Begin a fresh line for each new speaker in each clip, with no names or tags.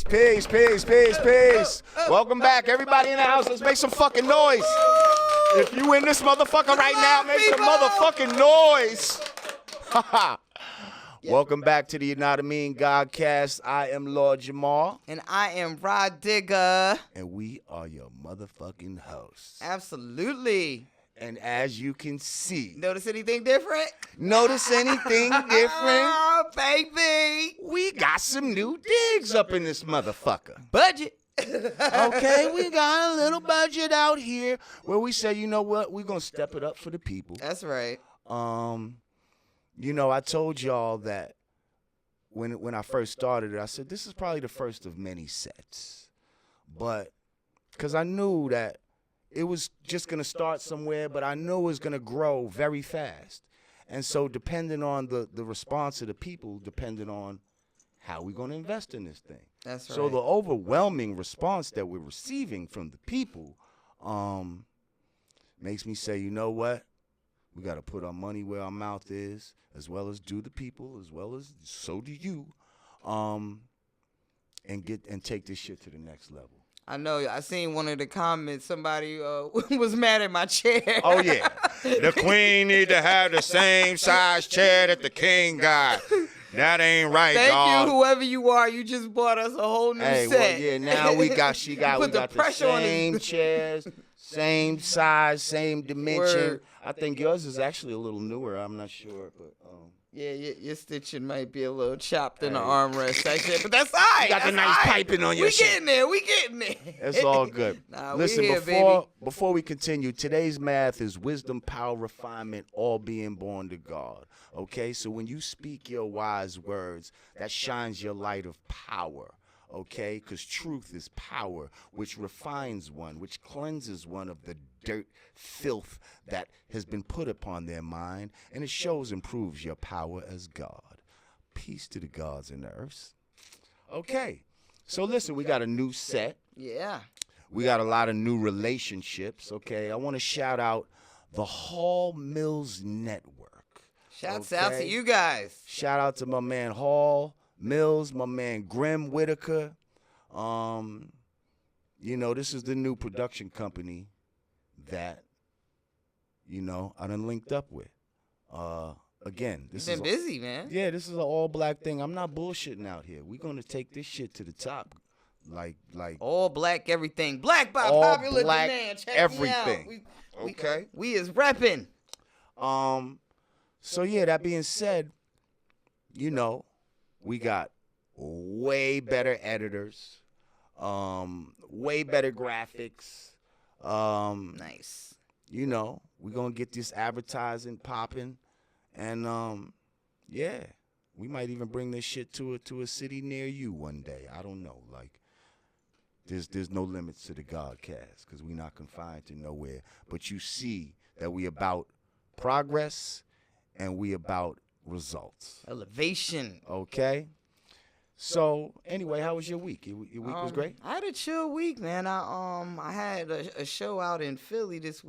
Peace. Welcome back, everybody in the house. Let's make some fucking noise. If you in this motherfucker right now, make some motherfucking noise. Welcome back to the Yanadameen Godcast. I am Lord Jamar.
And I am Rah Digga.
And we are your motherfucking hosts.
Absolutely.
And as you can see.
Notice anything different?
Oh,
baby.
We got some new digs up in this motherfucker.
Budget.
Okay, we got a little budget out here where we say, you know what, we're going to step it up for the people.
That's right.
You know, I told y'all that when I first started it, I said, this is probably the first of many sets. But, because I knew that it was just going to start somewhere, but I knew it was going to grow very fast. And so depending on the response of the people, depending on how we're going to invest in this thing.
That's right.
So the overwhelming response that we're receiving from the people makes me say, you know what? We got to put our money where our mouth is, as well as do the people, as well as so do you, and take this shit to the next level.
I know. I seen one of the comments. Somebody was mad at my chair.
Oh, yeah. The queen need to have the same size chair that the king got. That ain't right,
Thank
dog.
you, whoever you are. You just bought us a whole new set.
Well, yeah, now we got the same chairs, same size, same dimension.
Word.
I think yours is actually a little newer. I'm not sure, but
yeah, your stitching might be a little chopped in the armrest section, but that's all right.
You got the nice piping on your shit.
We getting there.
It's all good. Listen, before we continue, today's math is wisdom, power, refinement, all being born to God. Okay, so when you speak your wise words, that shines your light of power. Okay, because truth is power, which refines one, which cleanses one of the dirt, filth that has been put upon their mind, and it shows and proves your power as God. Peace to the gods and the earths. Okay, so listen, we got a new set.
Yeah.
We got a lot of new relationships. Okay, I want to shout out the Hall Mills Network.
Shouts out to you guys.
Shout out to my man Hall Mills, my man Grim Whitaker. You know, this is the new production company that, you know, I done linked up with. Again, this is
busy, man.
Yeah, this is an all black thing. I'm not bullshitting out here. We're gonna take this shit to the top. Like
all black everything. Black by
all
popular
black
demand. Check
everything.
Me out. We is repping.
So yeah, that being said, you know, we got way better editors, way better graphics.
Nice.
You know, we're gonna get this advertising popping, and yeah, we might even bring this shit to a city near you one day. I don't know. Like, there's no limits to the Godcast because we're not confined to nowhere. But you see that we about progress and we about results.
Elevation.
Okay. So anyway, how was your week? Your week was great?
I had a chill week, man. I had a show out in Philly this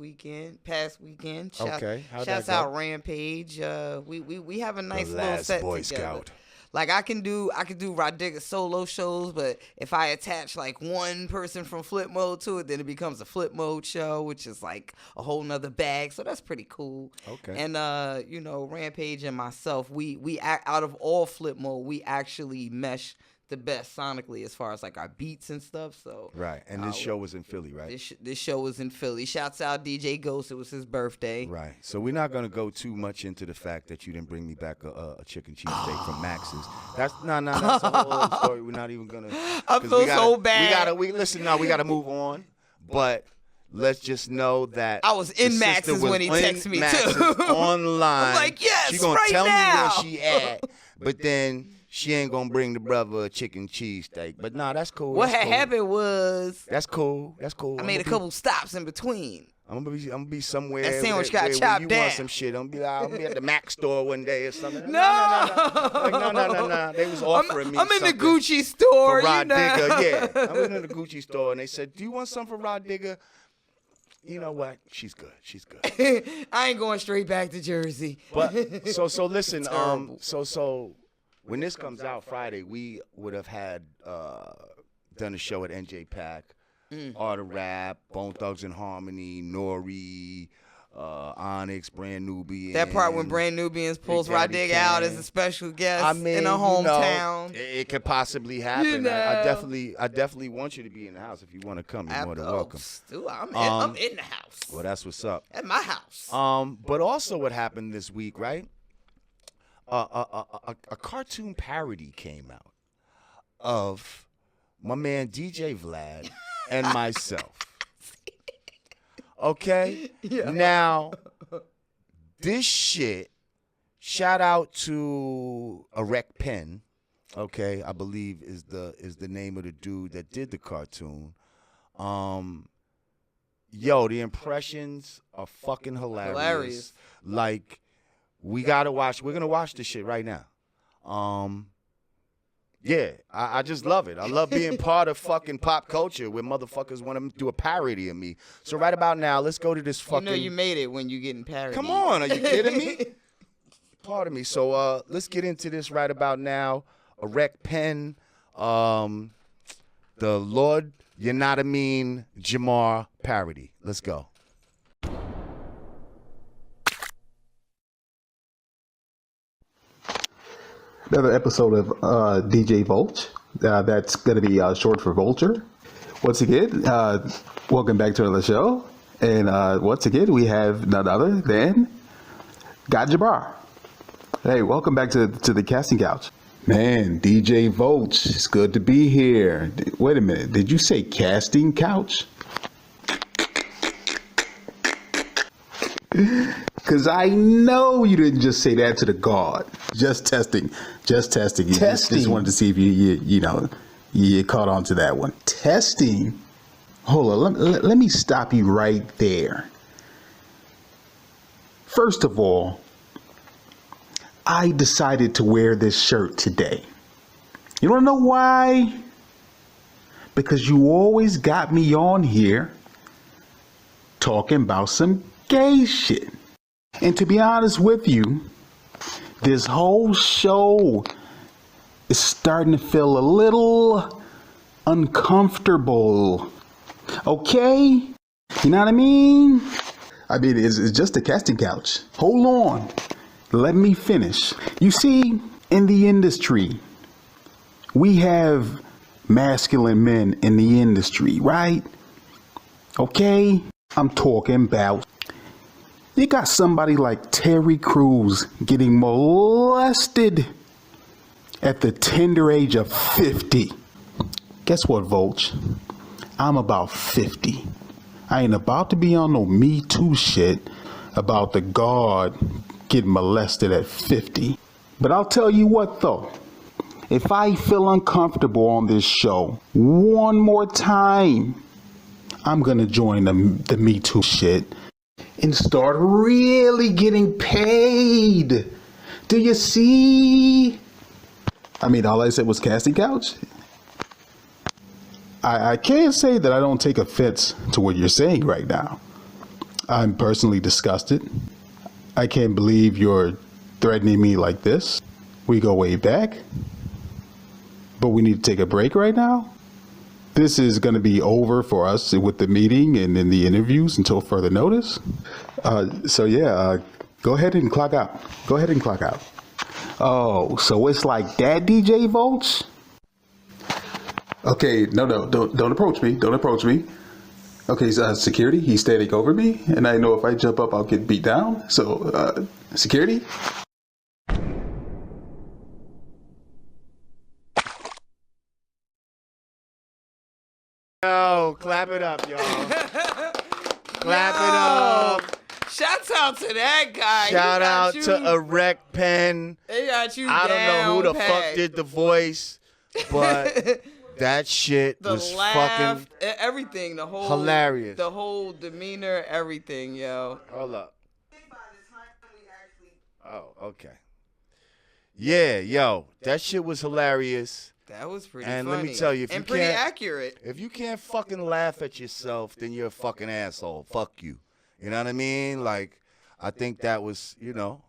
past weekend. Shouts out Rampage. We have a nice little set
Boy
together.
Scout.
Like I can do Rah Digga solo shows, but if I attach like one person from Flip Mode to it, then it becomes a Flip Mode show, which is like a whole nother bag. So that's pretty cool.
Okay.
And you know, Rampage and myself, we out of all Flip Mode, we actually mesh the best sonically as far as like our beats and stuff. So
right. And this show was in Philly, right?
This show was in Philly. Shouts out DJ Ghost. It was his birthday.
Right. So we're not gonna go too much into the fact that you didn't bring me back a chicken cheesesteak from Max's. That's that's a whole other story. We're not even gonna.
I feel so bad.
We gotta move on. But let's just know that
I was in Max's when he texted me too.
Online.
I'm like, yes,
she gonna
right
tell
now.
me where she at, but then she ain't gonna bring the brother a chicken cheesesteak. But nah, that's cool.
What had happened was
that's cool.
I made a couple stops in between.
I'm gonna be somewhere.
That sandwich got
where
chopped
you
down.
Want some shit? I'm gonna be at the Mac store one day or something.
No.
No. They was offering me.
I'm in the Gucci store.
For Rah
you know?
Digga, yeah. I was in the Gucci store and they said, "Do you want something for Rah Digga?" You know what? She's good.
I ain't going straight back to Jersey.
But so listen. So when this comes out Friday, we would have had done a show at NJ Pack. Art of Rap, Bone Thugs and Harmony, Nori, Onyx, Brand Nubian.
That part when Brand Nubians pulls Rah Digga out as a special guest in a hometown.
It could possibly happen. I definitely want you to be in the house if you want to come. You're more than welcome.
Dude, I'm in the house.
Well, that's what's up.
At my house.
But also what happened this week, right? A cartoon parody came out of my man DJ Vlad and myself. Okay? Yeah. Now, this shit, shout out to Erect Pen, okay, I believe is the name of the dude that did the cartoon. Yo, the impressions are fucking hilarious. Like, we're gonna watch this shit right now. Yeah, I just love it. I love being part of fucking pop culture where motherfuckers want to do a parody of me. So right about now, let's go to this fucking...
You know you made it when you getting parodied.
Come on, are you kidding me? Pardon me. So let's get into this right about now. Erect Pen, the Lord Yanadameen Jamar parody. Let's go.
Another episode of DJ Vulch. That's going to be short for Vulture. Once again, welcome back to the show. And once again, we have none other than God Jamar. Hey, welcome back to the casting couch. Man, DJ Vulch, it's good to be here. Wait a minute, did you say casting couch? Because I know you didn't just say that to the God. Just testing. Testing. Just wanted to see if you caught on to that one. Testing? Hold on, let me stop you right there. First of all, I decided to wear this shirt today. You don't know why? Because you always got me on here talking about some gay shit. And to be honest with you, this whole show is starting to feel a little uncomfortable. Okay? You know what I mean? I mean, it's just a casting couch. Hold on. Let me finish. You see, in the industry, we have masculine men in the industry, right? Okay? I'm talking about, you got somebody like Terry Crews getting molested at the tender age of 50. Guess what, Vulch? I'm about 50. I ain't about to be on no Me Too shit about the God getting molested at 50. But I'll tell you what, though. If I feel uncomfortable on this show one more time, I'm going to join the Me Too shit and start really getting paid. Do you see? I mean, all I said was casting couch. I can't say that I don't take offense to what you're saying right now. I'm personally disgusted. I can't believe you're threatening me like this. We go way back, but we need to take a break right now. This is going to be over for us with the meeting and in the interviews until further notice. Go ahead and clock out. Oh, so it's like that, DJ Vulch? Okay, no, don't approach me. Okay, security, he's standing over me, and I know if I jump up, I'll get beat down. So, security?
Yo, clap it up, y'all. Clap it up.
Shouts out to that guy.
Shout out to Erect Pen.
They got you
I don't know who the
pat.
fuck did the voice, but that shit was fucking
everything. The whole
hilarious.
The whole demeanor, everything, yo.
Hold up. Oh, okay. Yeah, yo, that shit was hilarious.
That was pretty
and
funny.
Let me tell you,
and pretty accurate.
If you can't fucking laugh at yourself, then you're a fucking asshole. Fuck you. You know what I mean? Like, I think that was,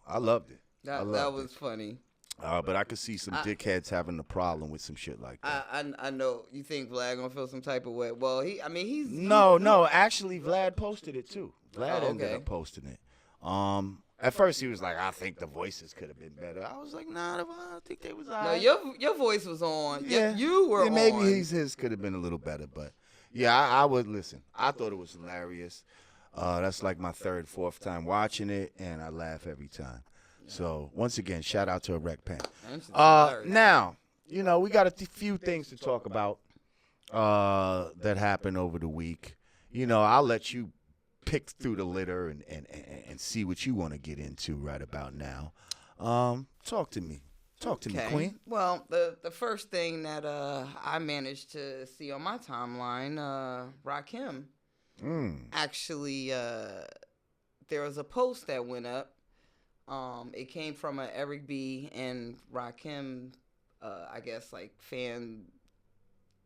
I loved it.
That was funny.
But I could see some dickheads having a problem with some shit like that.
I know you think Vlad gonna feel some type of way. Well, he's
no. Actually, Vlad posted it too. Vlad ended up posting it. At first he was like, I think the voices could have been better. I was like, nah, I think they was alright.
No, your voice was on.
Yeah,
you were on.
Maybe his could have been a little better, but yeah, I would listen. I thought it was hilarious. That's like my third, fourth time watching it, and I laugh every time. So once again, shout out to Black Panther. Now, we got a few things to talk about that happened over the week. I'll let you pick through the litter and see what you want to get into right about now. Talk to me. Talk to me, Queen.
Well, the first thing that I managed to see on my timeline, Rakim. Actually, there was a post that went up. It came from an Eric B. and Rakim, I guess, like fan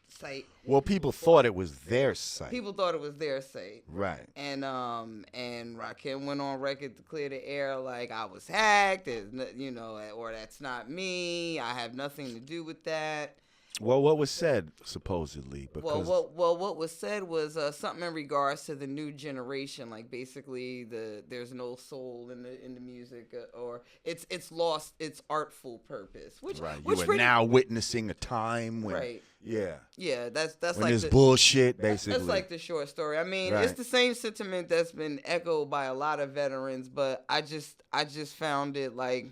site.
Well, people thought it was their site.
People thought it was their site.
Right.
And Rakim went on record to clear the air like I was hacked, or that's not me. I have nothing to do with that.
Well, what was said supposedly? Because
what was said was something in regards to the new generation, like basically there's no soul in the music, or it's lost its artful purpose. Which
you are now witnessing a time when that's
when
like there's bullshit basically.
That's like the short story. I mean, it's the same sentiment that's been echoed by a lot of veterans, but I just found it like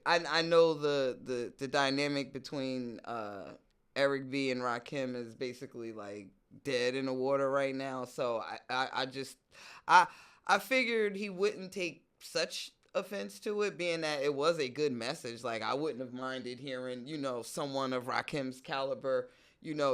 I know the dynamic between Eric B and Rakim is basically like dead in the water right now. So I figured he wouldn't take such offense to it, being that it was a good message. Like I wouldn't have minded hearing someone of Rakim's caliber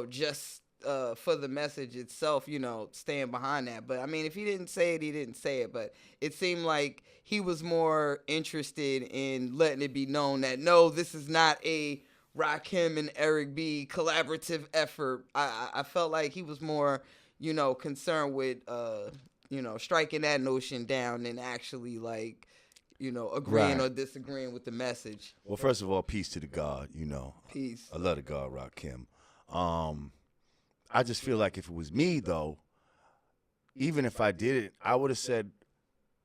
just for the message itself, stand behind that. But I mean, if he didn't say it, he didn't say it. But it seemed like he was more interested in letting it be known that no, this is not a Rakim and Eric B collaborative effort. I felt like he was more, concerned with, striking that notion down than actually like, agreeing or disagreeing with the message.
Well, first of all, peace to the God,
Peace.
I love the God, Rakim. I just feel like if it was me, though, even if I did it, I would have said,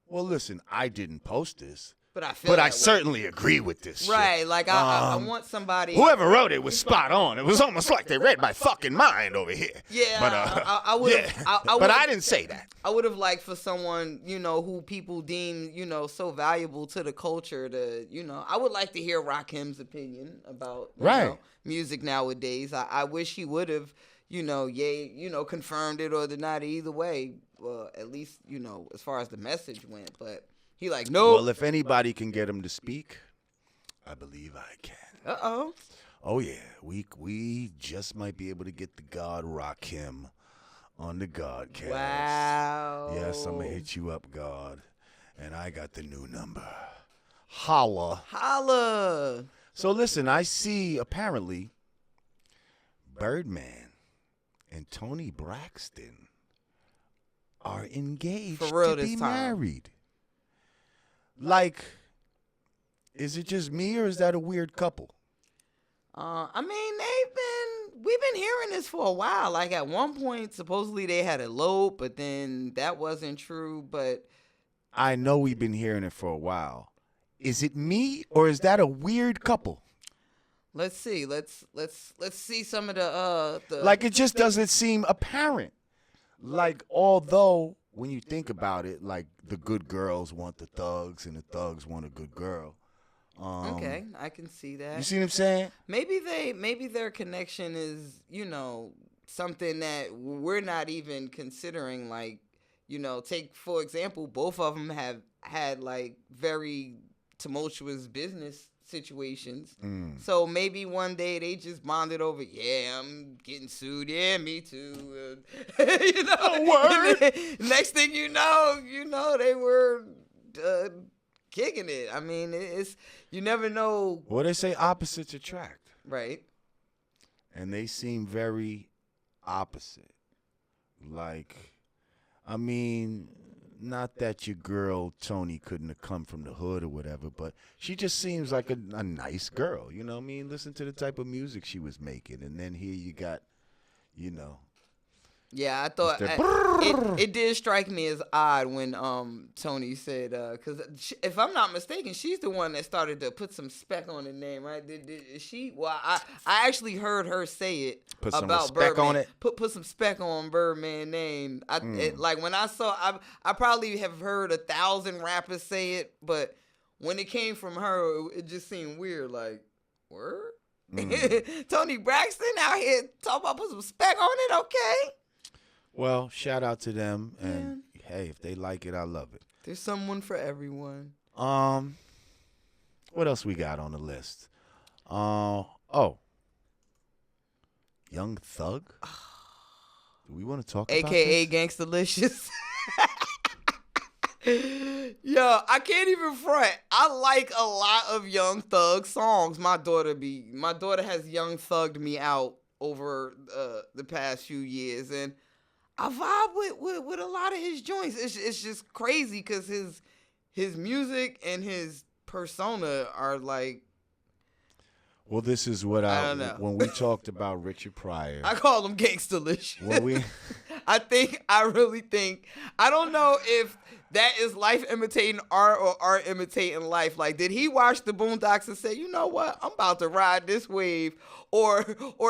well, listen, I didn't post this. But I certainly agree with this
right,
shit.
Like I want somebody.
Whoever wrote it was spot on. It was almost like they read my fucking mind over here.
Yeah,
but
I would.
Yeah. But I didn't say that.
I would have liked for someone, who people deem, so valuable to the culture to, I would like to hear Rakim's opinion about music nowadays. I wish he would have, confirmed it or denied it either way. Well, at least, as far as the message went, but. He like, no.
Well, if anybody can get him to speak, I believe I can. Oh, yeah. We just might be able to get the God Rakim on the Godcast.
Wow.
Yes, I'm going to hit you up, God. And I got the new number. Holla.
Holla.
So, listen, I see apparently Birdman and Toni Braxton are engaged
for real
to
this
be
time.
Married. Like, is it just me or is that a weird couple?
I mean, we've been hearing this for a while. Like at one point, supposedly they had eloped, but then that wasn't true. But
I know we've been hearing it for a while. Is it me or is that a weird couple?
Let's see. Let's see some of the
like it just doesn't seem apparent. Like although. When you think about it, like the good girls want the thugs and the thugs want a good girl.
Okay, I can see that.
You see what I'm saying?
Maybe their connection is, something that we're not even considering. Like, take for example, both of them have had like very tumultuous business situations. So maybe one day they just bonded over, yeah, I'm getting sued. Yeah, me too.
Word.
Next thing you know, they were kicking it. I mean, it's you never know.
Well, they say opposites attract.
Right.
And they seem very opposite. Like, I mean, not that your girl Toni couldn't have come from the hood or whatever, but she just seems like a nice girl. You know what I mean? Listen to the type of music she was making, and then here you got, you know.
Yeah, I thought it did strike me as odd when Toni said, because if I'm not mistaken, she's the one that started to put some spec on the name, right? Did she? Well, I actually heard her say it
put some
about
respect
Birdman.
on it.
Put some spec on Birdman name. Like when I saw, I probably have heard 1,000 rappers say it, but when it came from her, it just seemed weird. Like, word? Toni Braxton out here talking about put some spec on it, okay?
Well, shout out to them, and hey, if they like it, I love it.
There's someone for everyone.
What else we got on the list? Young Thug. Do we want to talk about
AKA
this?
gangstalicious. Yo, I can't even front. I like a lot of Young Thug songs. My daughter has Young Thugged me out over the past few years, and I vibe with a lot of his joints. It's just crazy because his music and his persona are like.
Well, this is what
I don't know.
When we talked about Richard Pryor.
I call him gangstalicious.
When we,
I really think. I don't know if that is life imitating art or art imitating life. Like, did he watch the Boondocks and say, you know what, I'm about to ride this wave? Or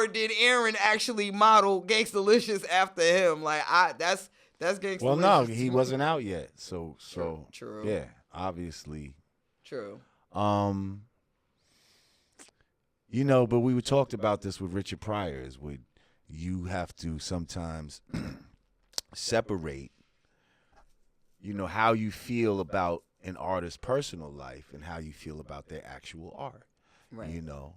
did Aaron actually model gangstalicious after him? Like, that's gangstalicious.
well, no, he wasn't out yet. So
True.
Yeah, obviously.
True.
You know, but we talked about this with Richard Pryor, is with you have to sometimes separate, you know, how you feel about an artist's personal life and how you feel about their actual art.
Right.
You know,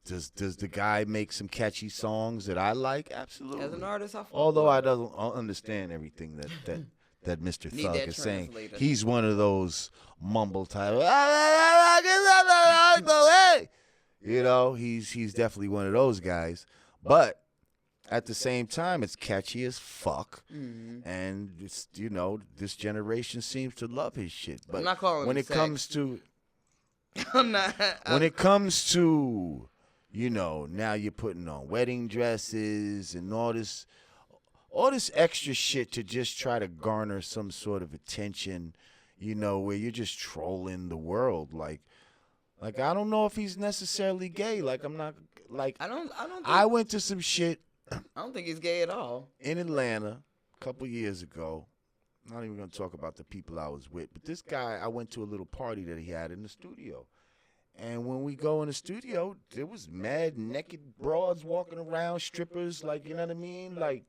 does the guy make some catchy songs that I like? Absolutely.
As an artist,
although I don't understand everything that Mr. Thug is saying. He's one of those mumble type. You know, he's definitely one of those guys. But at the same time, it's catchy as fuck. Mm-hmm. And it's, you know, this generation seems to love his shit. But
I'm not calling
when
it
it
sex.
comes to
when
it comes to, you know, now you're putting on wedding dresses and all this extra shit to just try to garner some sort of attention, you know, where you're just trolling the world. Like I don't know if he's necessarily gay. Like, I'm not, like, I went to some shit.
I don't think he's gay at all.
In Atlanta a couple years ago. I'm not even going to talk about the people I was with. But this guy, I went to a little party that he had in the studio. And when we go in the studio, there was mad naked broads walking around, strippers, like, you know what I mean? Like,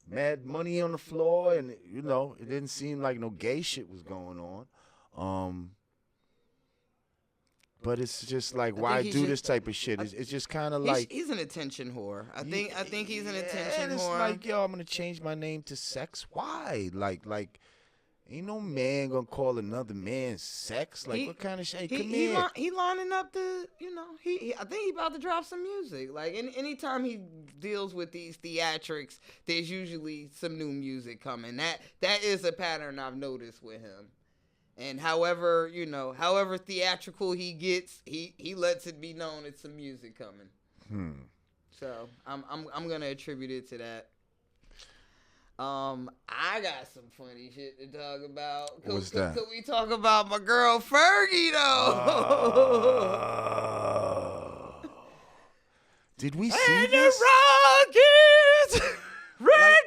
mad money on the floor. And, you know, it didn't seem like no gay shit was going on. But it's just like, why do this type of shit? It's just kind of like
he's an attention whore. I think he's an attention
and it's
whore.
Like, yo, I'm gonna change my name to Sex. Why? Like, ain't no man gonna call another man sex. Like, what kind of shit? Come here.
He lining up to, you know. I think he about to drop some music. Like, anytime he deals with these theatrics, there's usually some new music coming. That is a pattern I've noticed with him. And however theatrical he gets, he lets it be known it's some music coming. So I'm gonna attribute it to that. I got some funny shit to talk about.
What's that?
Could we talk about my girl Fergie though?
Did we see
and
this?
The Rockets, Red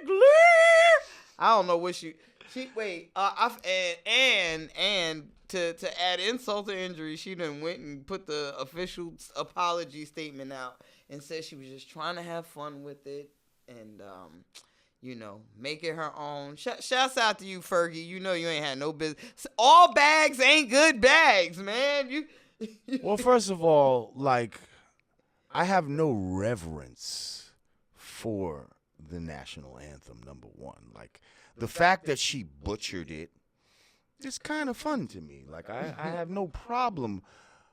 I don't know what she wait. And to add insult to injury, she done went and put the official apology statement out and said she was just trying to have fun with it and you know, make it her own. Shouts out to you, Fergie. You know you ain't had no business. All bags ain't good bags, man.
Well, first of all, like, I have no reverence for the national anthem, number one. Like, the fact that she butchered it is kind of fun to me. Like, I have no problem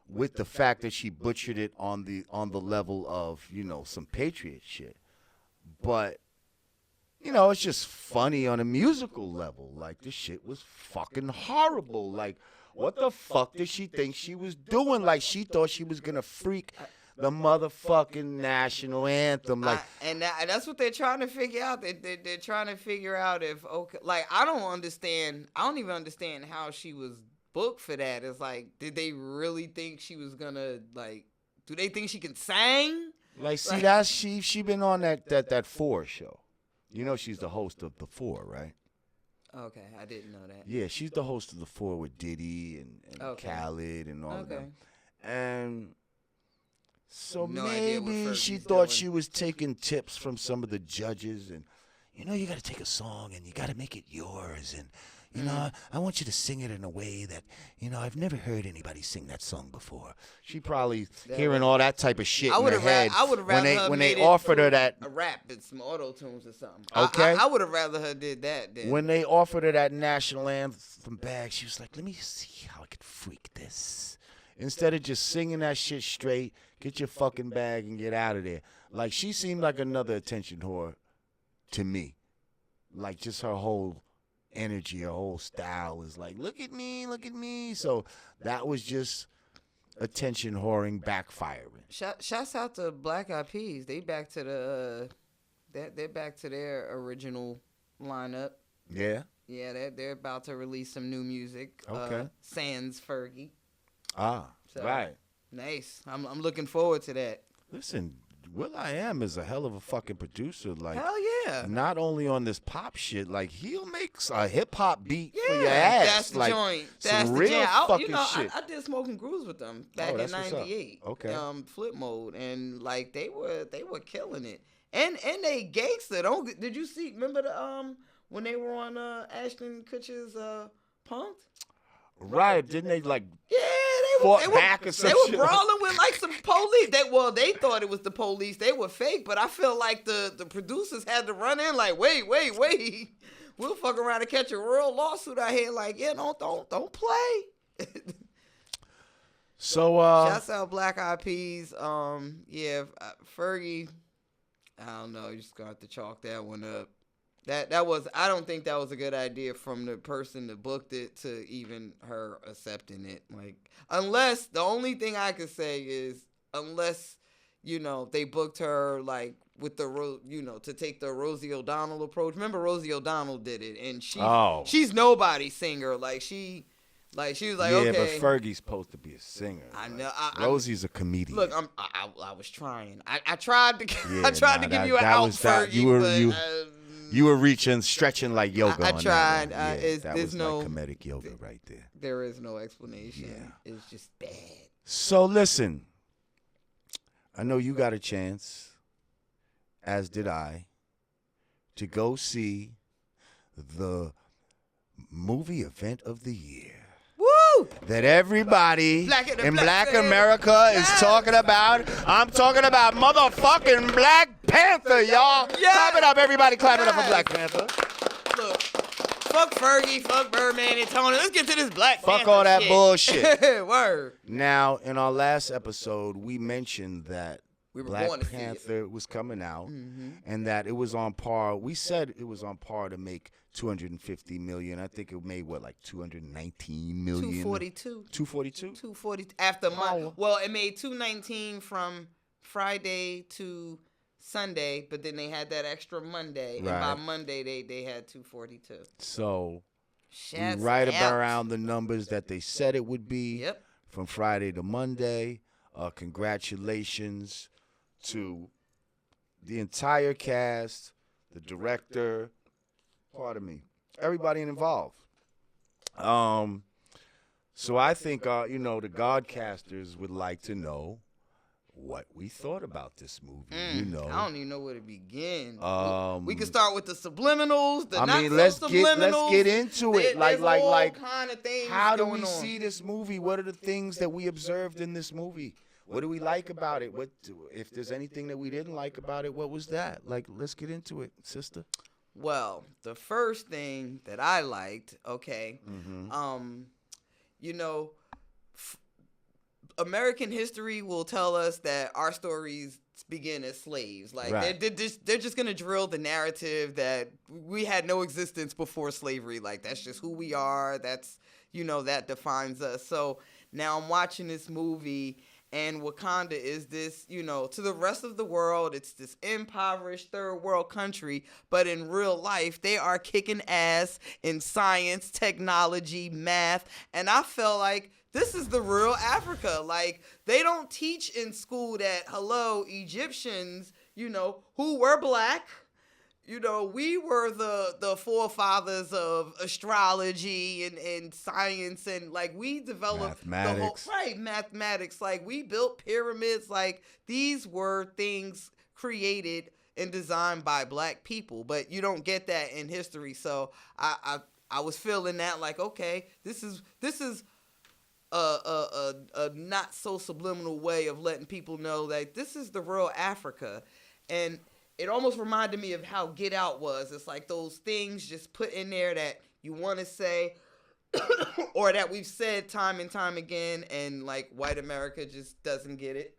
with the fact that she butchered it on the level of, you know, some patriot shit. But you know, it's just funny on a musical level. Like, this shit was fucking horrible. Like, what the fuck did she think she was doing? Like, she thought she was gonna freak the motherfucking national anthem. Like,
and that's what they're trying to figure out. They're trying to figure out if, okay, like, I don't even understand how she was booked for that. It's like, did they really think she was gonna, like, do they think she can sing?
Like, see, that's she been on that 4 show. You know, she's the host of the 4, right?
Okay, I didn't know that.
Yeah, she's the host of the 4 with Diddy and Khaled and all of them. And so maybe she thought she was taking tips from some of the judges, and you know, you got to take a song and you got to make it yours, and you know, I want you to sing it in a way that, you know, I've never heard anybody sing that song before. She probably hearing all that type of shit in her head when they offered her that
a rap and some auto tunes or something.
Okay,
I would have rather her did that than
when they offered her that national anthem bag. She was like, "Let me see how I could freak this." Instead of just singing that shit straight, get your fucking bag and get out of there. Like, she seemed like another attention whore to me. Like, just her whole energy, her whole style is like, look at me, look at me. So that was just attention whoring backfiring.
Shouts out to Black Eyed Peas. They back to they're back to their original lineup.
Yeah.
Yeah, they're about to release some new music.
Okay.
Sans Fergie.
So, right.
Nice. I'm looking forward to that.
Listen, will.i.am is a hell of a fucking producer. Like,
hell yeah.
Not only on this pop shit, like, he'll make a hip hop beat for your ass.
That's the
like,
joint.
That's
That's
some
the
real
jam.
fucking shit.
I did Smoking Grooves with them back in '98.
Okay.
Flip Mode, and like they were killing it. And they gangster. Did you see? Remember the when they were on Ashton Kutcher's Punk'd?
Right? Didn't they like?
Yeah, they were brawling with like some police. They thought it was the police. They were fake, but I feel like the producers had to run in like, wait. We'll fuck around and catch a real lawsuit out here. Like, yeah, don't play.
So
shouts out Black Eyed Peas. Fergie. I don't know. You just gonna have to chalk that one up. That was, I don't think that was a good idea from the person that booked it to even her accepting it. Like, unless, the only thing I could say is, unless, you know, they booked her like with the, you know, to take the Rosie O'Donnell approach. Remember Rosie O'Donnell did it, and she's nobody's singer. Like, she was like,
yeah,
okay.
but Fergie's supposed to be a singer.
I know.
Rosie's a comedian.
Look, I was trying. I tried to give you an out, Fergie,
you were reaching, stretching like yoga.
I tried.
That was like comedic yoga right there.
There is no explanation.
Yeah.
It's just bad.
So listen, I know you got a chance, as did I, to go see the movie event of the year.
Woo!
That everybody in Black America is talking about. I'm talking about motherfucking Black Panther, y'all.
Yes.
Clap it up, everybody. Clap it up for Black Panther.
Look, fuck Fergie, fuck Birdman and Toni. Let's get to this Black Panther.
Fuck all that bullshit.
Word.
Now, in our last episode, we mentioned that
we were
Black Panther was coming out, and that it was on par. We said it was on par to make $250 million. I think it made like $219 million.
242.
242.
240 after month. Well, it made 219 from Friday to Sunday, but then they had that extra Monday, and by Monday they had 242.
So
Shouts
right
out.
around the numbers that they said it would be.
Yep.
From Friday to Monday. Congratulations to the entire cast, the director, everybody involved. So I think, you know, the Godcasters would like to know what we thought about this movie. You know,
I don't even know where to begin. We can start with the subliminals.
Let's get into it. Like
kind of things.
How do we see this movie? What are the things that we observed in this movie? What do we like about it? If there's anything that we didn't like about it, what was that? Like, let's get into it, sister.
Well, the first thing that I liked, you know, American history will tell us that our stories begin as slaves. Like
Right.
they're just gonna drill the narrative that we had no existence before slavery. Like that's just who we are. That's that defines us. So now I'm watching this movie, and Wakanda is this, to the rest of the world, it's this impoverished third world country, but in real life, they are kicking ass in science, technology, math, and I felt like this is the real Africa. Like, they don't teach in school that, hello, Egyptians, who were black, we were the forefathers of astrology and science, and like we developed
mathematics.
Mathematics. Like we built pyramids. Like these were things created and designed by black people, but you don't get that in history. So I was feeling that like, okay, this is a not so subliminal way of letting people know that this is the real Africa. And it almost reminded me of how Get Out was. It's like those things just put in there that you want to say or that we've said time and time again, and like white America just doesn't get it.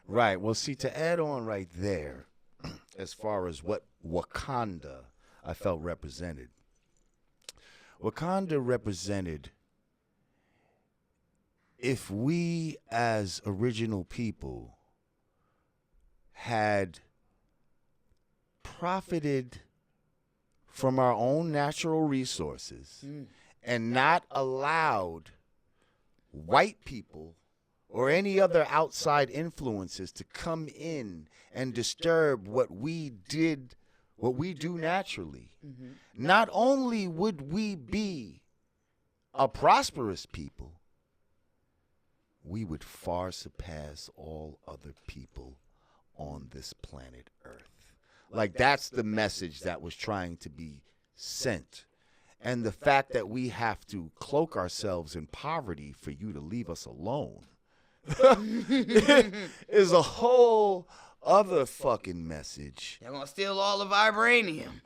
Right. Well, see, to add on right there, as far as what Wakanda I felt represented, Wakanda represented, if we as original people had profited from our own natural resources and not allowed white people or any other outside influences to come in and disturb what we do naturally, not only would we be a prosperous people, we would far surpass all other people on this planet Earth. Like, that's the message that was trying to be sent. And the fact that we have to cloak ourselves in poverty for you to leave us alone is a whole other fucking message.
They're gonna steal all the vibranium.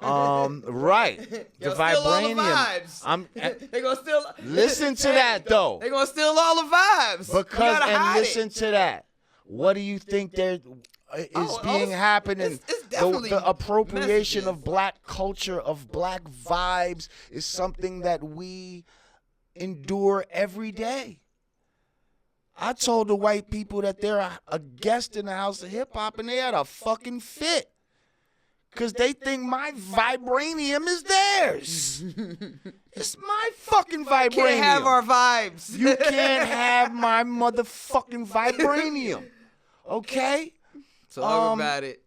Right. The vibranium.
They're gonna steal.
Listen to that though.
They're gonna steal all the vibes.
Because, and listen to that. What do you think is being happening?
It's definitely
the appropriation
messages.
of black culture, of black vibes, is something that we endure every day. I told the white people that they're a guest in the house of hip hop, and they had a fucking fit. Because they think my vibranium is theirs. It's my fucking vibranium.
Can't have our vibes.
You can't have my motherfucking vibranium. Okay?
Talk about it.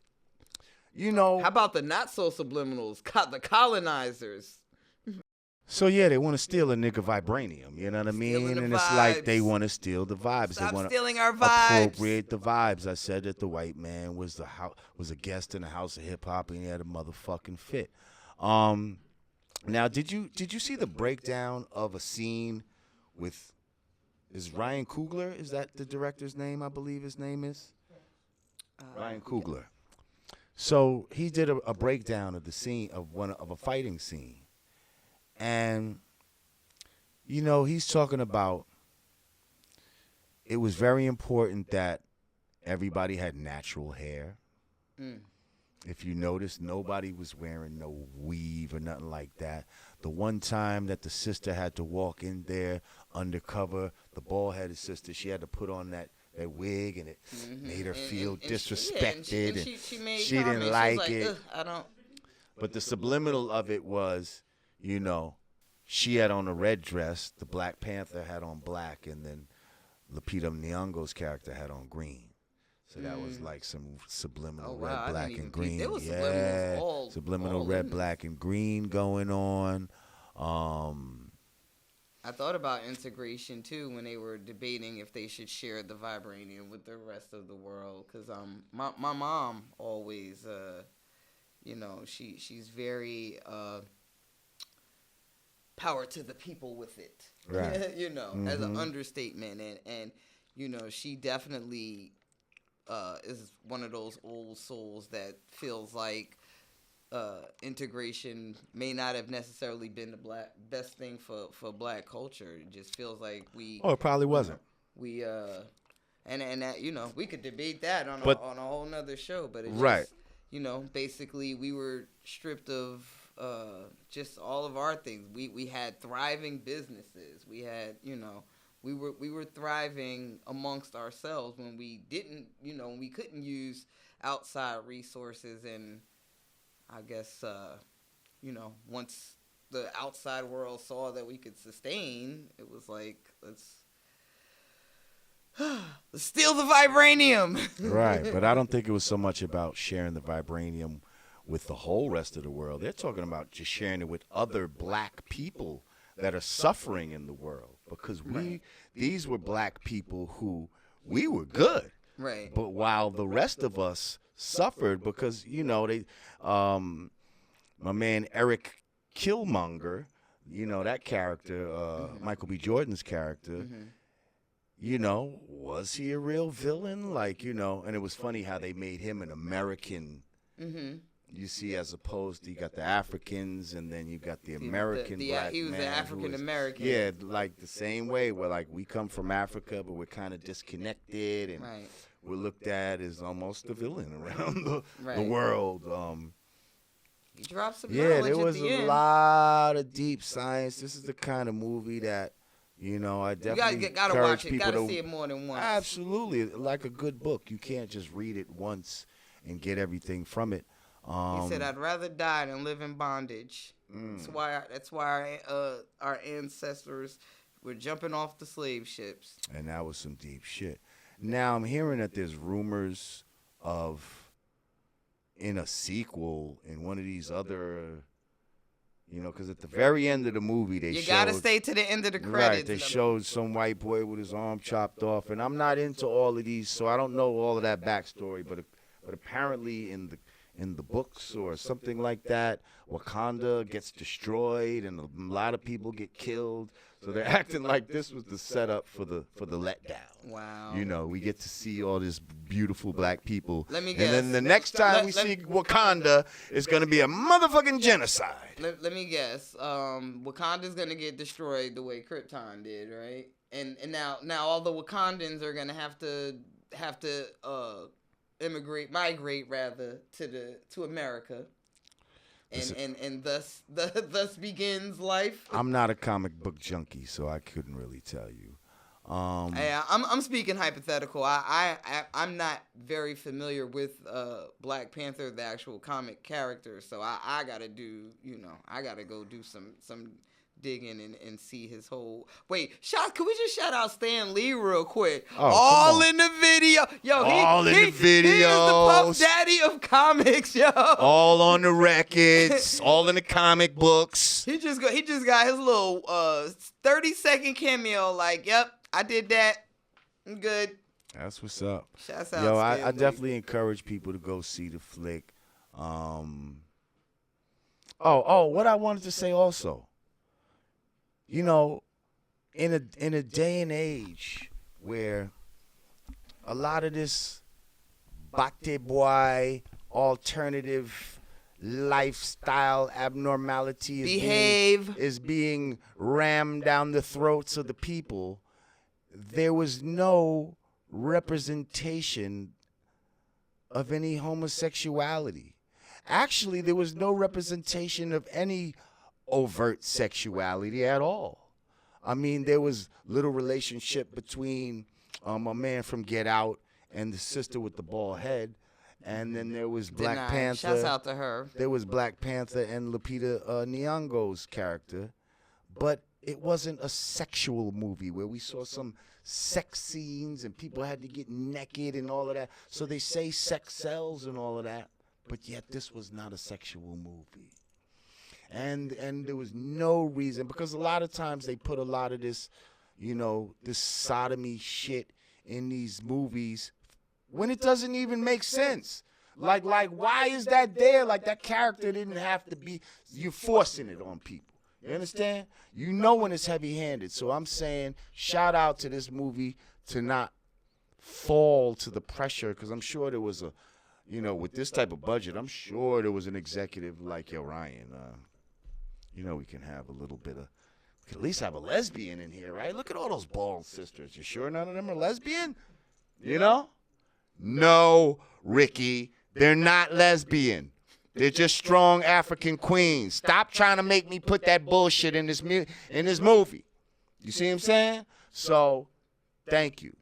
How
about the not so subliminals? The colonizers.
So yeah, they want to steal a nigga vibranium, you know what I mean? And it's like they want to steal the vibes.
Stop
they want
stealing
to
our vibes.
appropriate the vibes. I said that the white man was a guest in the house of hip hop, and he had a motherfucking fit. Now, did you see the breakdown of a scene with, is Ryan Coogler? Is that the director's name? I believe his name is Ryan Coogler. So he did a breakdown of the scene of a fighting scene. And, he's talking about it was very important that everybody had natural hair. If you notice, nobody was wearing no weave or nothing like that. The one time that the sister had to walk in there undercover, the bald-headed sister, she had to put on that wig, and it made her feel disrespected. She didn't like it.
Ugh, I don't.
But the subliminal of it was, she had on a red dress, the Black Panther had on black, and then Lupita Nyong'o's character had on green. So that was like some subliminal red, black, and green.
There was
subliminal red, black, and green going on.
I thought about integration too when they were debating if they should share the vibranium with the rest of the world. Because my mom always, she's very power to the people with it.
Right.
As an understatement, and she definitely is one of those old souls that feels like integration may not have necessarily been the best thing for black culture. It just feels like
it probably wasn't.
We And that, you know, we could debate that on a whole nother show, but it just, you know, basically we were stripped of just all of our things. We had thriving businesses. We had, you know, we were thriving amongst ourselves when we didn't, you know, we couldn't use outside resources. And I guess, you know, once the outside world saw that we could sustain, it was like, let's steal the vibranium.
Right, but I don't think it was so much about sharing the vibranium with the whole rest of the world. They're talking about just sharing it with other black people that are suffering in the world, because these were black people who we were good.
Right.
But while the rest of us suffered because, you know, they my man Eric Killmonger, you know, that character, Michael B. Jordan's character, you know, was he a real villain? Like, you know, and it was funny how they made him an American, you see, as opposed to, you got the Africans and then you got the American black
he was
man.
an African-American.
Yeah, like the same way where, like, we come from Africa, but we're kind of disconnected and we're looked at as almost a villain around the world.
He dropped some
yeah,
knowledge
there was
at the
a
end.
lot of deep science. This is the kind of movie that, you know, I definitely
gotta watch it. Gotta see it more than once.
Absolutely, like a good book. You can't just read it once and get everything from it.
He said, "I'd rather die than live in bondage." That's why our ancestors were jumping off the slave ships.
And that was some deep shit. Now I'm hearing that there's rumors of, in a sequel, in one of these other, you know, because at the very end of the movie
you gotta stay to the end of the credits.
Right, they showed some white boy with his arm chopped off, and I'm not into all of these, so I don't know all of that backstory. But apparently in the books or something like that, Wakanda gets destroyed and a lot of people get killed. So they're acting like this was the setup for the letdown.
Wow.
You know, we get to see all this beautiful black people.
Let me guess.
And then the next time we see Wakanda, it's going to be a motherfucking genocide.
Let me guess. Wakanda's going to get destroyed the way Krypton did, right? And now all the Wakandans are going to have to migrate to America. And thus begins life.
I'm not a comic book junkie, so I couldn't really tell you.
Yeah, I'm speaking hypothetical. I'm not very familiar with Black Panther, the actual comic character. So I gotta go do some digging and see his whole. Wait, can we just shout out Stan Lee real quick?
Oh,
all in the video, yo. He is the Puff Daddy of comics, yo.
All on the records, all in the comic books.
He just got his little 30-second cameo. Like, yep, I did that. I'm good.
That's what's up.
Shouts out.
Yo,
Stan
I
Lee.
definitely encourage people to go see the flick. What I wanted to say also. You know, in a day and age where a lot of this bate boy alternative lifestyle abnormality is being rammed down the throats of the people, there was no representation of any homosexuality. Actually, there was no representation of any overt sexuality at all. I mean, there was little relationship between a man from Get Out and the sister with the bald head, and then there was Black Panther.
Shouts out to her.
There was Black Panther and Lupita Nyong'o's character, but it wasn't a sexual movie where we saw some sex scenes and people had to get naked and all of that. So they say sex sells and all of that, but yet this was not a sexual movie. And there was no reason, because a lot of times they put a lot of this, you know, this sodomy shit in these movies when it doesn't even make sense. Like why is that there? Like, that character didn't have to be, you're forcing it on people. You understand? You know when it's heavy-handed. So I'm saying shout out to this movie to not fall to the pressure, because I'm sure there was with this type of budget, I'm sure there was an executive like, yo, Ryan, we can have a little bit of, we can at least have a lesbian in here, right? Look at all those bald sisters. You sure none of them are lesbian? You know? No, Ricky, they're not lesbian. They're just strong African queens. Stop trying to make me put that bullshit in this movie. You see what I'm saying? So, thank you.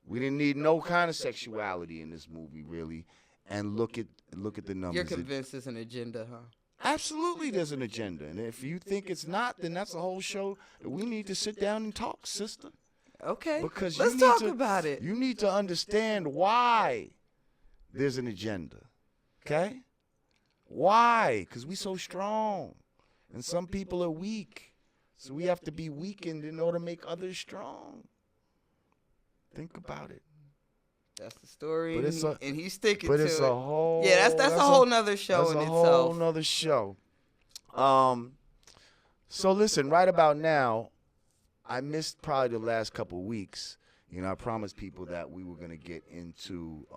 We didn't need no kind of sexuality in this movie, really. And look at the numbers.
You're convinced there's an agenda, huh?
Absolutely, there's an agenda. And if you think it's not, then that's a whole show that we need to sit down and talk, sister.
Okay,
because
let's talk about it.
You need to understand why there's an agenda, okay? Why? Because we so strong, and some people are weak. So we have to be weakened in order to make others strong. Think about it.
That's the story,
but
and he's sticking
but
to
it's
it.
a whole.
Yeah, that's a whole nother show in itself.
That's a whole nother show. So listen, right about now, I missed probably the last couple of weeks. You know, I promised people that we were gonna get into.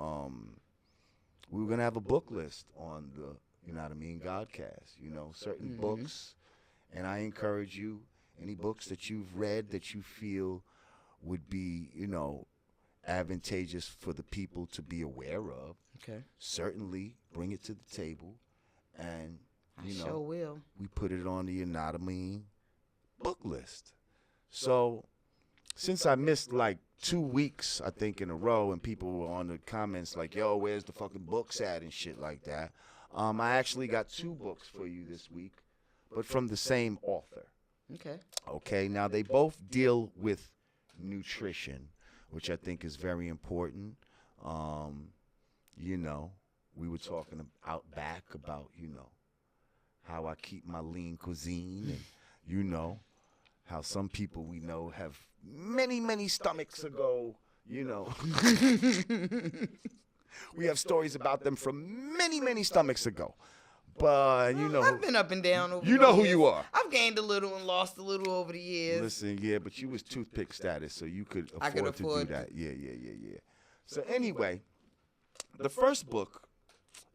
We were gonna have a book list on the Yanadameen Godcast. You know, certain books, and I encourage you. Any books that you've read that you feel would be, you know, advantageous for the people to be aware of.
Okay.
Certainly bring it to the table, and you know,
sure will.
We put it on the Yanadameen book list. So, since I missed like 2 weeks, I think in a row, and people were on the comments like, "Yo, where's the fucking books at?" and shit like that. I actually got 2 books for you this week, but from the same author.
Okay.
Okay. Now they both deal with nutrition, which I think is very important. You know, we were talking out back about, you know, how I keep my lean cuisine, and you know, how some people we know have many, many stomachs ago, you know. We have stories about them from many, many stomachs ago. But, you know.
I've been up and down over
You
the
know who
years.
you are.
I've gained a little and lost a little over the years.
Listen, yeah, but you was toothpick status, so you could afford to do that. Yeah. So anyway, the first book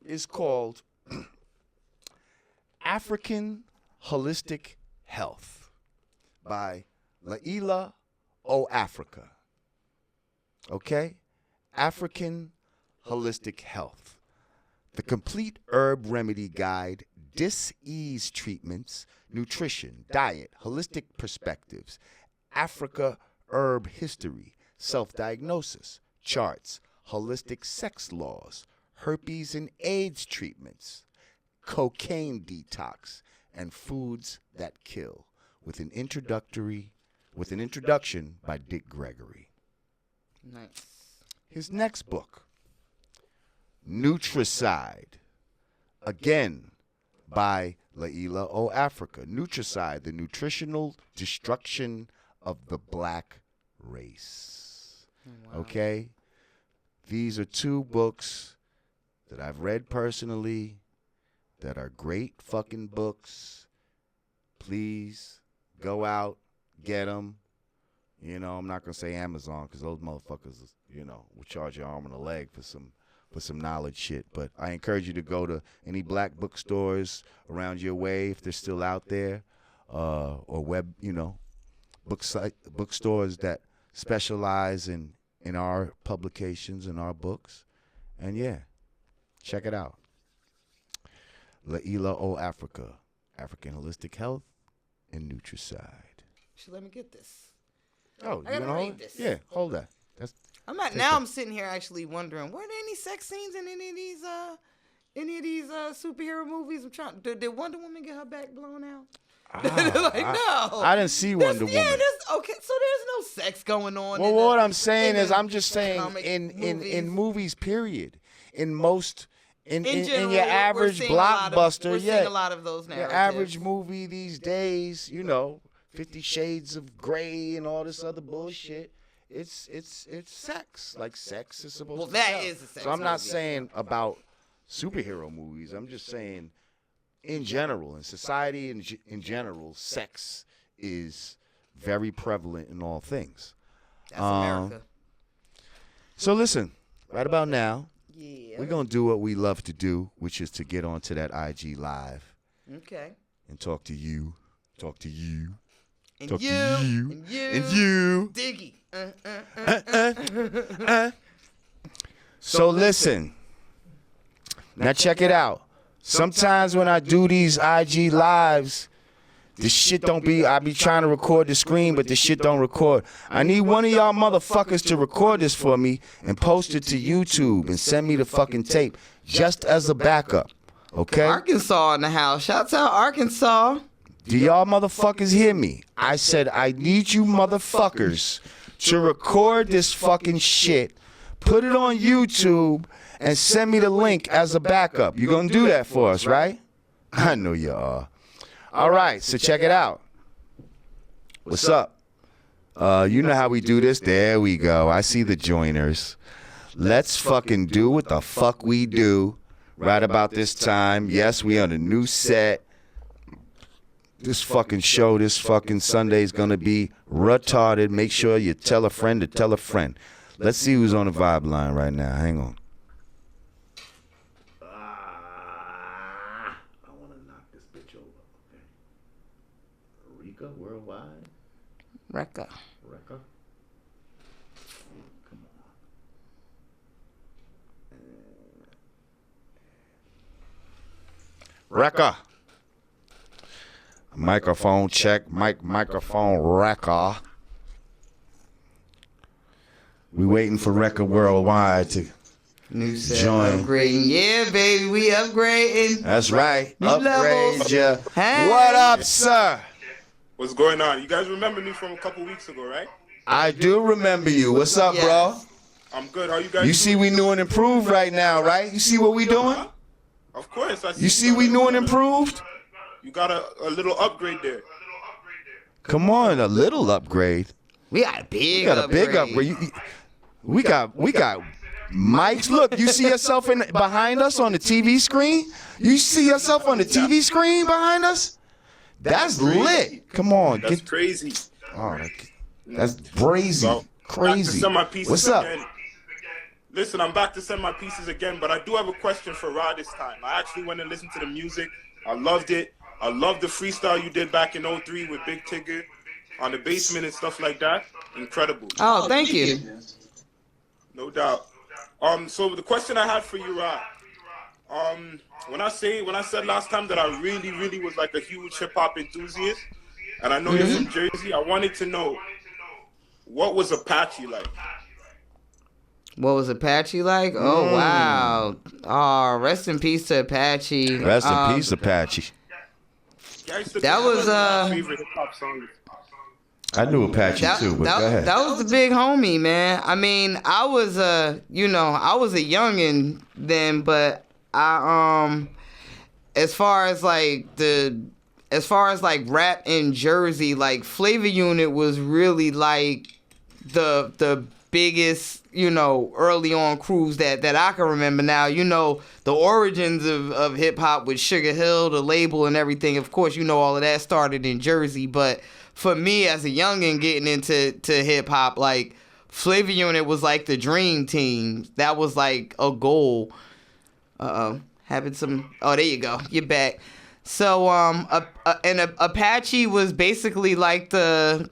is called African Holistic Health by Laila O. Africa. Okay? African Holistic Health. The Complete Herb Remedy Guide, Dis-Ease Treatments, Nutrition, Diet, Holistic Perspectives, Africa Herb History, Self-Diagnosis, Charts, Holistic Sex Laws, Herpes and AIDS Treatments, Cocaine Detox, and Foods That Kill, with an introduction by Dick Gregory.
Nice.
His next book, Nutricide, again by Laila O. Africa. Nutricide, the nutritional destruction of the black race. Wow. Okay? These are 2 books that I've read personally that are great fucking books. Please go out, get them. You know, I'm not going to say Amazon because those motherfuckers, you know, will charge your arm and a leg for some knowledge shit. But I encourage you to go to any black bookstores around your way if they're still out there, or web, you know, bookstores that specialize in our publications and our books. And yeah, check it out. Laila O. Africa, African Holistic Health and Nutricide.
Should let me get this.
Oh,
I
you
gotta
gonna
read this.
Yeah, hold that.
I'm sitting here actually wondering, were there any sex scenes in any of these superhero movies? Did Wonder Woman get her back blown out? No.
I didn't see Wonder Woman.
Yeah, okay, so there's no sex going on.
Well, what I'm saying is, I'm just saying in movies, period. In most, in
general,
your average blockbuster,
we're seeing a lot of those narratives.
Your average movie these days, you know, 50 Shades of Grey and all this other bullshit. It's sex. Like, sex is supposed to
that
sell.
is a sex
So I'm not
movie.
saying about superhero movies. I'm just saying in general, in society in general, sex is very prevalent in all things.
That's America.
So listen, right about now,
yeah,
we're going to do what we love to do, which is to get onto that IG Live.
Okay.
And talk to you.
And
talk
you.
to you.
And you.
And you.
Diggy.
So listen. Now check it out. Sometimes when I do these IG lives, the shit don't be, I be trying to record the screen, but the shit don't record. I need one of y'all motherfuckers to record this for me and post it to YouTube and send me the fucking tape just as a backup. Okay?
Arkansas in the house. Shouts out Arkansas.
Do y'all motherfuckers hear me? I said I need you motherfuckers to record this fucking shit, put it on YouTube, and send me the link as a backup. You gonna do that for us, right? I know you are. All right, so check it out. What's up? You know how we do this. There we go. I see the joiners. Let's fucking do what the fuck we do right about this time. Yes, we on a new set. This fucking show, this fucking Sunday is gonna be retarded. Make sure you tell a friend to tell a friend. Let's see who's on the vibe line right now. Hang on. Worldwide.
Rekka.
Come on. Rekka. Microphone check. Microphone Rekka. We waiting for Rekka Worldwide to
New set
join.
Upgrading. Yeah, baby, we upgrading.
That's right.
New
Upgrade
levels.
ya.
Hey.
What up, sir?
What's going on? You guys remember me from a couple weeks ago, right?
I do remember you. What's up, bro?
I'm good. How you guys?
You see we new and improved right now, right? You see what we doing?
Of course. I see.
You see we new and improved?
You got a little upgrade there.
Come on, a little upgrade.
We got a big
We got a big upgrade. We got mics. Look, you see yourself behind us on the TV screen? You see yourself on the TV screen behind us? That's lit. Come on.
That's crazy.
Oh, that's brazy.
So,
Crazy.
back to send my pieces
What's up?
Again. Listen, I'm back to send my pieces again, but I do have a question for Rah this time. I actually went and listened to the music. I loved it. I loved the freestyle you did back in 03 with Big Tigger on the basement and stuff like that. Incredible.
Oh, thank you.
No doubt. So the question I had for you, Rah, when I said last time that I really was like a huge hip hop enthusiast, and I know you're from Jersey, I wanted to know what was Apache like?
What was Apache like? Oh, wow. Oh, rest in peace to Apache.
Rest in peace, Apache.
That was
my favorite hip hop song.
I knew Apache too, but go ahead.
That was the big homie, man. I mean, I was a youngin' then, but as far as like rap in Jersey, like Flavor Unit was really like the biggest, early on crews that I can remember. Now, the origins of hip hop with Sugar Hill, the label and everything, of course, all of that started in Jersey. But for me as a youngin' getting into hip hop, like Flavor Unit was like the dream team. That was like a goal. Having some, oh, there you go. You're back. So, Apache was basically like the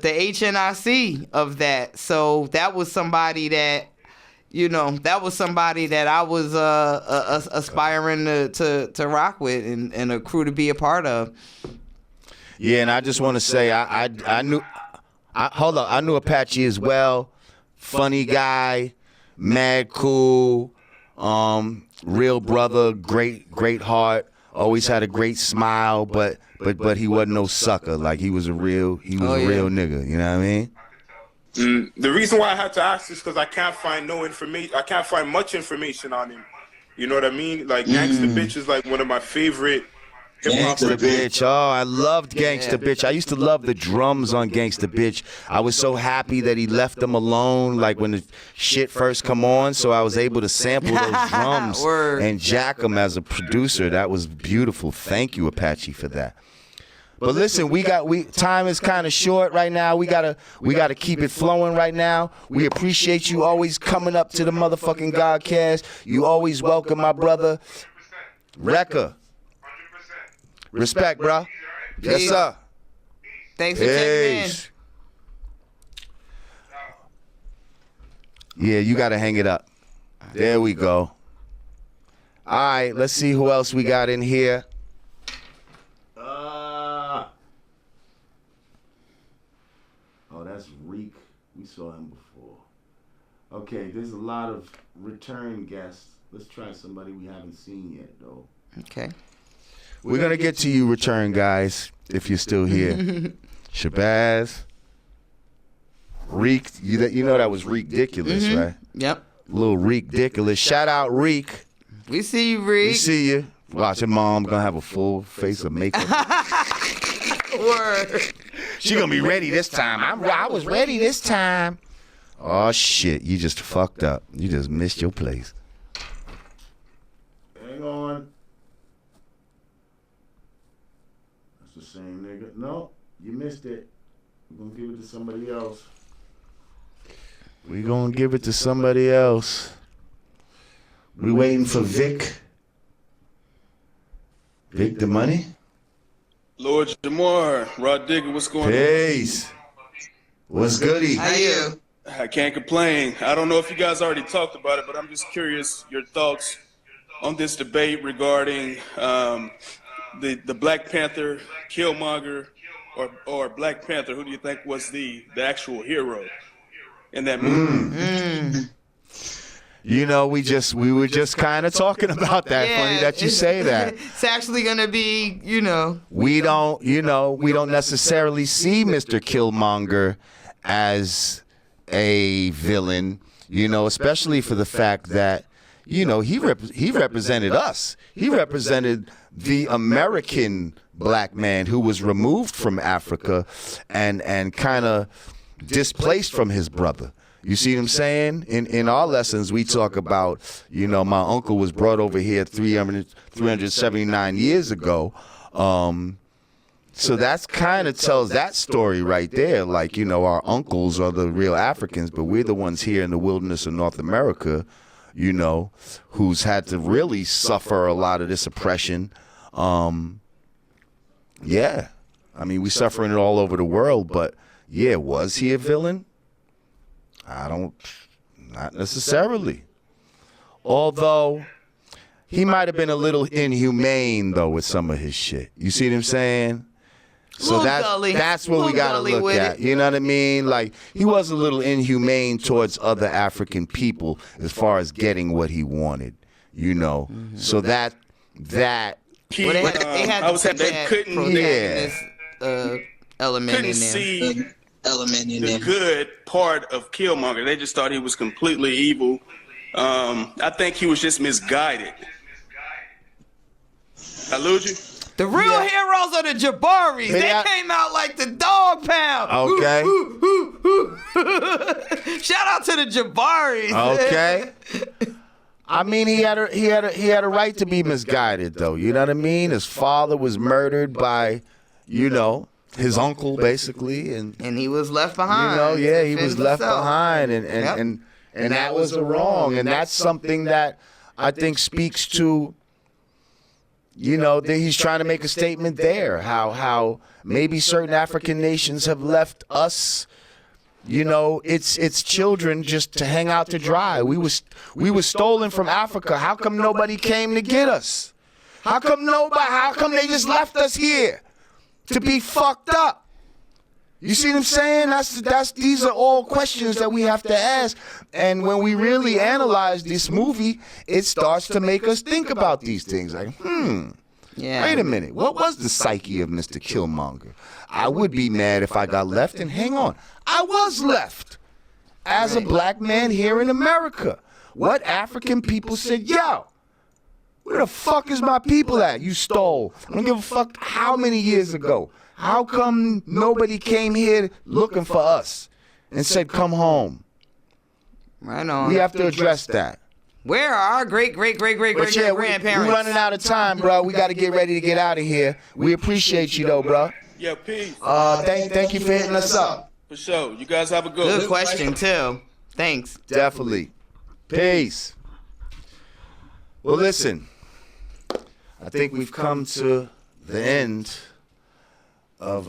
HNIC of that. So that was somebody that, I was aspiring to rock with and a crew to be a part of.
Yeah, and I just want to say I knew Apache as well. Funny guy, mad cool, real brother, great heart. Always had a great smile, but he wasn't no sucker. Like he was a real nigga. You know what I mean?
The reason why I had to ask is because I can't find much information on him. You know what I mean? Like Gangsta Bitch is like one of my favorite
Gangsta Bitch. Oh, I loved Gangsta Bitch. I used to love the drums on Gangsta Bitch. I was so happy that he left them alone, like when the shit first come on, so I was able to sample those drums and jack them as a producer. That was beautiful. Thank you, Apache, for that. But listen, time is kind of short right now. We gotta keep it flowing right now. We appreciate you always coming up to the motherfucking Godcast. You always welcome, my brother. Rekka. Respect, bro. Yes, sir.
Thanks for checking in.
Yeah, you gotta hang it up. There we go. All right, let's see who else we got in here. Oh, that's Reek. We saw him before. Okay, there's a lot of return guests. Let's try somebody we haven't seen yet, though.
Okay.
We're going to get to you, return guys, if you're still here. Shabazz. Reek. You know that was Reek-diculous, right?
Yep.
Little Reek-diculous. Shout out, Reek.
We see you, Reek.
We see you. Watch your mom going to have a full face of makeup.
Word.
She going to be ready this time. I was ready this time. Oh, shit. You just fucked up. You just missed your place. Hang on. That's the same nigga. No, you missed it. We're going to give it to somebody else. We're going to give it to somebody else. We waiting for Vic. Vic the money?
Lord Jamar Rah Digga, what's going on?
Peace. What's goody?
How you?
I can't complain. I don't know if you guys already talked about it, but I'm just curious your thoughts on this debate regarding the Black Panther, Killmonger, or Black Panther. Who do you think was the actual hero in that movie?
You know, we were just kind of talking about that.
Yeah,
Funny that you say that.
It's actually gonna be,
We don't necessarily see Mr. Killmonger as a villain, especially for the fact that, he represented us. He represented the American black man who was removed from Africa and kind of displaced from his brother. You see what I'm saying? In our lessons, we talk about, my uncle was brought over here 379 years ago. So that's kind of tells that story right there. Like, our uncles are the real Africans, but we're the ones here in the wilderness of North America, who's had to really suffer a lot of this oppression. Yeah. I mean, we're suffering it all over the world, but yeah, was he a villain? Not necessarily. Although, he might have been a little inhumane, though, with some of his shit. You see what I'm saying? So that's what we got to look at. You know what I mean? Like, he was a little inhumane towards other African people as far as getting what he wanted, So that
they
couldn't see the good part of Killmonger. They just thought he was completely evil. I think he was just misguided. I lose you?
The real heroes are the Jabaris. They came out like the dog pound.
Okay.
Shout out to the Jabaris.
Okay. I mean, he had a right to be misguided, though. You know what I mean? His father was murdered by, his uncle, basically, and
he was left behind.
He was left behind, and that was a wrong, and that's something that I think speaks to, that he's trying to make a statement there, how maybe certain African nations have left us, its children just to hang out to dry. We were stolen from Africa. How come nobody came to get us? How come they just left us here to be fucked up? You see what I'm saying? These are all questions that we have to ask. And when we really analyze this movie, it starts to make us think about these things. Like, wait a minute. What was the psyche of Mr. Killmonger? I would be mad if I got left. And hang on, I was left as a black man here in America. What African people said, yo, where the fuck is my people at? You stole. I don't give a fuck how many years ago. How come nobody came here looking for us and said, come home?
Right on.
We have to address that.
Where are our great-great-great-great-great grandparents?
We're running out of time, bro. We got to get ready to get out of here. We appreciate you, though, bro.
Yeah, peace.
Thank you for hitting us up.
For sure. You guys have a good one.
Good question, too. Thanks.
Definitely. Peace. Well, listen. I think we've come to the end of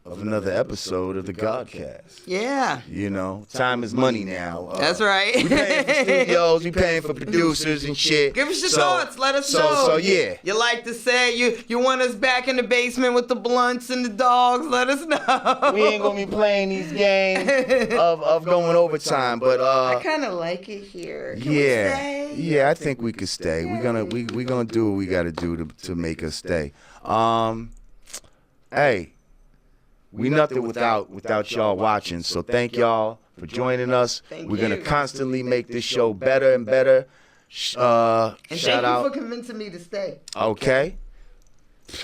of another episode of the Godcast.
Yeah.
You know, time is money now.
That's right.
We paying for studios, we paying for producers and shit.
Give us your thoughts. Let us know.
So yeah.
You like to say you want us back in the basement with the blunts and the dogs? Let us know.
We ain't gonna be playing these games of going overtime, but
I kind of like it here. Can we stay?
Yeah, I think we could stay. We're gonna do what we gotta do to make us stay. Hey. We nothing without y'all watching. So thank y'all for joining us. We're going to constantly make this show better and better.
And thank you for convincing me to stay.
Okay.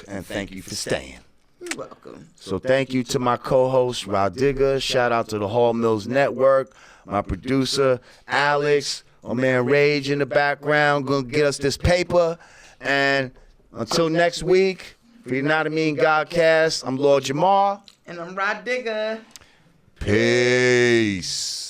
And thank you for staying.
You're welcome.
So thank you to my co-host, Rah Digga. Shout out to the Hall Mills Network. My producer, Alex. My man, Rage in the background. Going to get us this paper. And until next week, for Yanadameen Godcast, I'm Lord Jamar.
And I'm Rah Digga.
Peace.